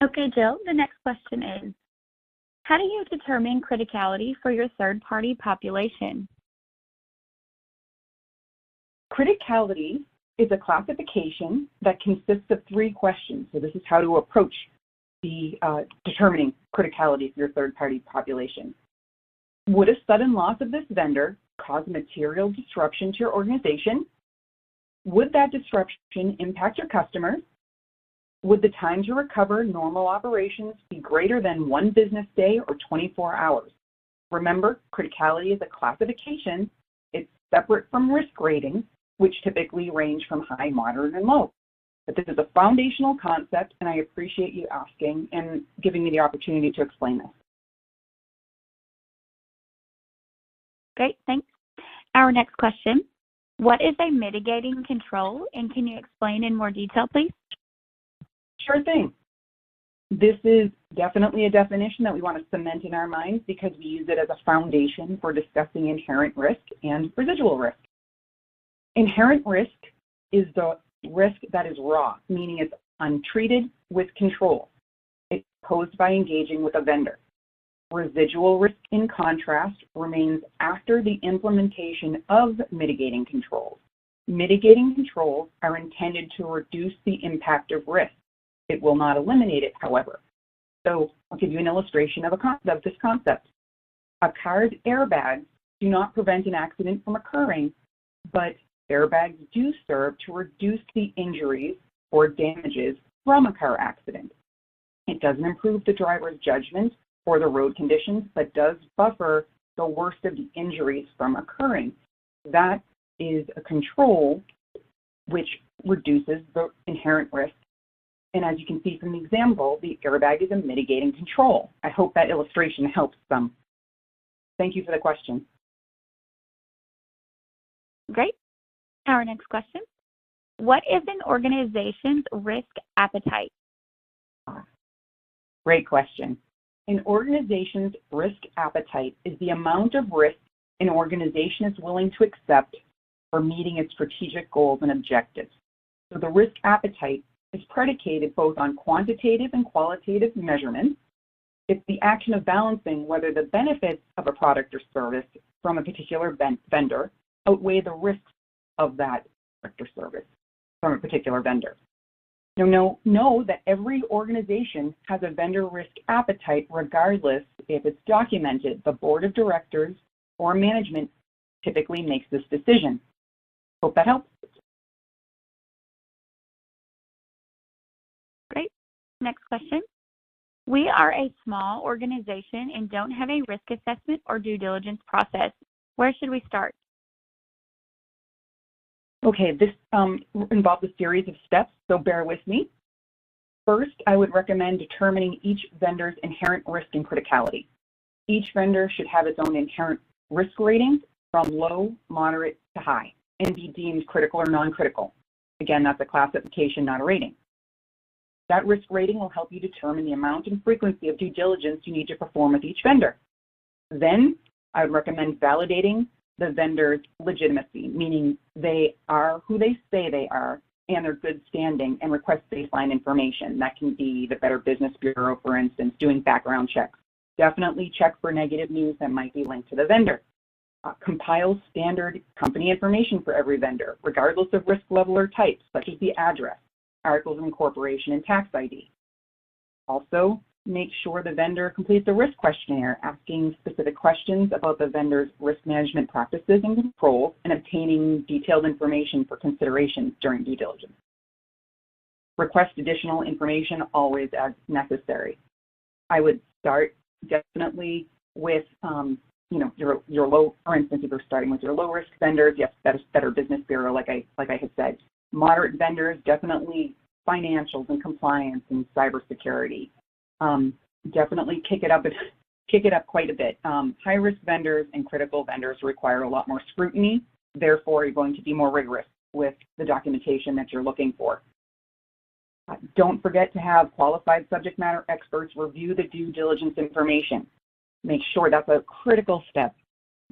Okay, Jill, the next question is, how do you determine criticality for your third-party population? Criticality is a classification that consists of 3 questions. So this is how to approach the determining criticality for your third-party population. Would a sudden loss of this vendor cause material disruption to your organization? Would that disruption impact your customers? Would the time to recover normal operations be greater than 1 business day or 24 hours? Remember, criticality is a classification. It's separate from risk ratings, which typically range from high, moderate, and low. But this is a foundational concept, and I appreciate you asking and giving me the opportunity to explain this. Great, thanks. Our next question, what is a mitigating control, and can you explain in more detail, please? Sure thing. This is definitely a definition that we want to cement in our minds because we use it as a foundation for discussing inherent risk and residual risk. Inherent risk is the risk that is raw, meaning it's untreated with control. It's posed by engaging with a vendor. Residual risk, in contrast, remains after the implementation of mitigating controls. Mitigating controls are intended to reduce the impact of risk. It will not eliminate it, however. So I'll give you an illustration of this concept. A car's airbags do not prevent an accident from occurring, but airbags do serve to reduce the injuries or damages from a car accident. It doesn't improve the driver's judgment or the road conditions, but does buffer the worst of the injuries from occurring. That is a control which reduces the inherent risk. And as you can see from the example, the airbag is a mitigating control. I hope that illustration helps some. Thank you for the question. Great. Our next question, what is an organization's risk appetite? Great question. An organization's risk appetite is the amount of risk an organization is willing to accept for meeting its strategic goals and objectives. So the risk appetite is predicated both on quantitative and qualitative measurements. It's the action of balancing whether the benefits of a product or service from a particular vendor outweigh the risks of that product or service from a particular vendor. Now, know that every organization has a vendor risk appetite regardless if it's documented. The board of directors or management typically makes this decision. Hope that helps. Great. Next question. We are a small organization and don't have a risk assessment or due diligence process. Where should we start? Okay, this involves a series of steps, so bear with me. First, I would recommend determining each vendor's inherent risk and criticality. Each vendor should have its own inherent risk ratings from low, moderate to high and be deemed critical or non-critical. Again, that's a classification, not a rating. That risk rating will help you determine the amount and frequency of due diligence you need to perform with each vendor. Then, I would recommend validating the vendor's legitimacy, meaning they are who they say they are and they're good standing, and request baseline information. That can be the Better Business Bureau, for instance, doing background checks. Definitely check for negative news that might be linked to the vendor. Compile standard company information for every vendor, regardless of risk level or type, such as the address, articles of incorporation, and tax ID. Also, make sure the vendor completes a risk questionnaire, asking specific questions about the vendor's risk management practices and controls, and obtaining detailed information for consideration during due diligence. Request additional information always as necessary. I would start definitely with your low, for instance, if you're starting with your low risk vendors, yes, that is Better Business Bureau, like I had said. Moderate vendors, definitely financials and compliance and cybersecurity. Definitely kick it up quite a bit. High risk vendors and critical vendors require a lot more scrutiny. Therefore, you're going to be more rigorous with the documentation that you're looking for. Don't forget to have qualified subject matter experts review the due diligence information. Make sure that's a critical step.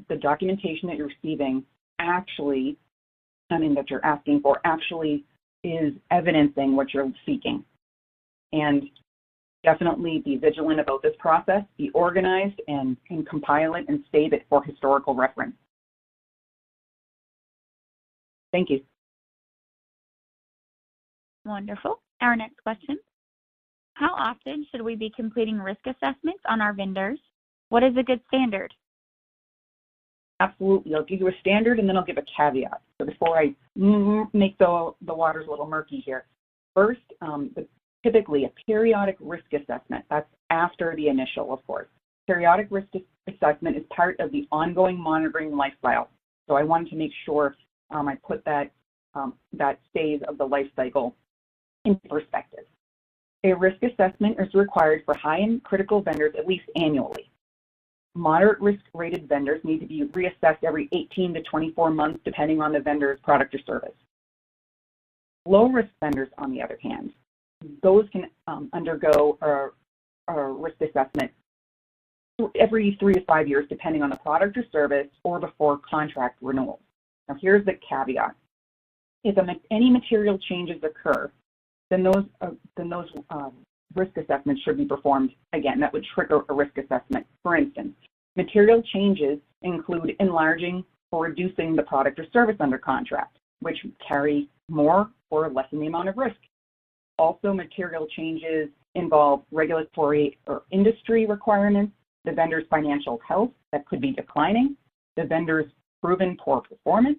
the documentation that you're receiving actually, that you're asking for actually is evidencing what you're seeking. And definitely be vigilant about this process, be organized, and compile it and save it for historical reference. Thank you. Wonderful. Our next question. How often should we be completing risk assessments on our vendors? What is a good standard? Absolutely. I'll give you a standard and then I'll give a caveat. So before I make the waters a little murky here, first, typically a periodic risk assessment, that's after the initial, of course. Periodic risk assessment is part of the ongoing monitoring lifestyle. So I wanted to make sure I put that phase of the life cycle into perspective. A risk assessment is required for high and critical vendors at least annually. Moderate risk rated vendors need to be reassessed every 18 to 24 months depending on the vendor's product or service. Low risk vendors, on the other hand, those can undergo a risk assessment every 3 to 5 years depending on the product or service or before contract renewal. Now here's the caveat. If any material changes occur, then those risk assessments should be performed again. That would trigger a risk assessment. For instance, material changes include enlarging or reducing the product or service under contract, which carry more or less in the amount of risk. Also, material changes involve regulatory or industry requirements, the vendor's financial health that could be declining, the vendor's proven poor performance,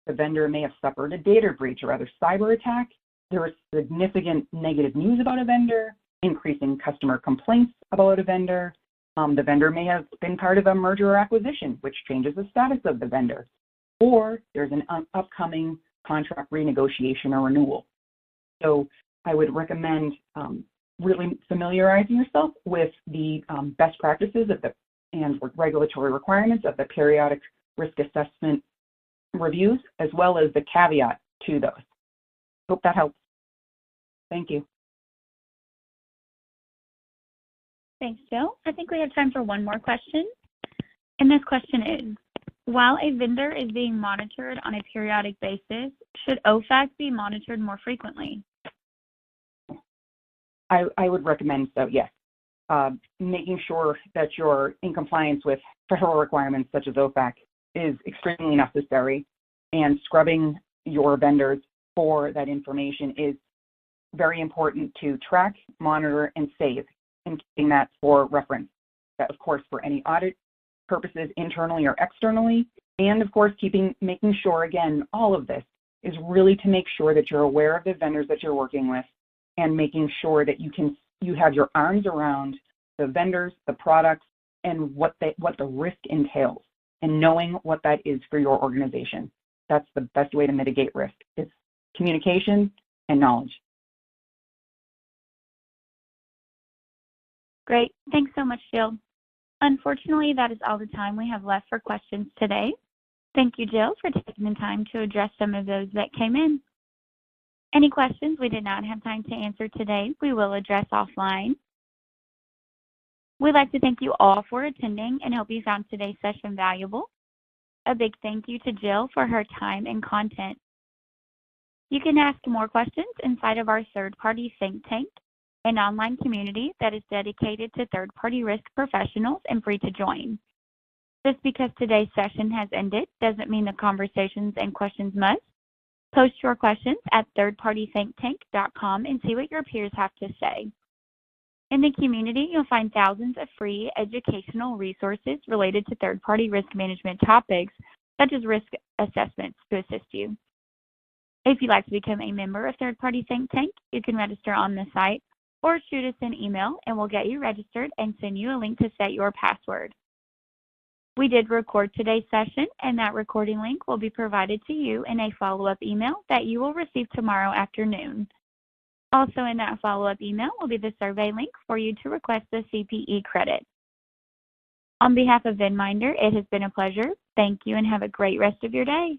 the vendor may have suffered a data breach or other cyber attack, there is significant negative news about a vendor, increasing customer complaints about a vendor, the vendor may have been part of a merger or acquisition, which changes the status of the vendor, or there's an upcoming contract renegotiation or renewal. So I would recommend really familiarizing yourself with the best practices and regulatory requirements of the periodic risk assessment reviews, as well as the caveat to those. Hope that helps. Thank you. Thanks, Jill. I think we have time for one more question. And this question is, while a vendor is being monitored on a periodic basis, should OFAC be monitored more frequently? I would recommend so, yes. Making sure that you're in compliance with federal requirements such as OFAC is extremely necessary, and scrubbing your vendors for that information is very important to track, monitor, and save, and keeping that for reference. That, of course, for any audit purposes internally or externally, and of course making sure, again, all of this is really to make sure that you're aware of the vendors that you're working with, and making sure that you have your arms around the vendors, the products, and what the risk entails, and knowing what that is for your organization. That's the best way to mitigate risk. It's communication and knowledge. Great. Thanks so much, Jill. Unfortunately, that is all the time we have left for questions today. Thank you, Jill, for taking the time to address some of those that came in. Any questions we did not have time to answer today, we will address offline. We'd like to thank you all for attending and hope you found today's session valuable. A big thank you to Jill for her time and content. You can ask more questions inside of our third-party think tank, an online community that is dedicated to third-party risk professionals and free to join. Just because today's session has ended doesn't mean the conversations and questions must. Post your questions at thirdpartythinktank.com and see what your peers have to say. In the community, you'll find thousands of free educational resources related to third-party risk management topics, such as risk assessments, to assist you. If you'd like to become a member of Third Party Think Tank, you can register on the site or shoot us an email and we'll get you registered and send you a link to set your password. We did record today's session, and that recording link will be provided to you in a follow-up email that you will receive tomorrow afternoon. Also in that follow-up email will be the survey link for you to request the CPE credit. On behalf of VenMinder, it has been a pleasure. Thank you and have a great rest of your day.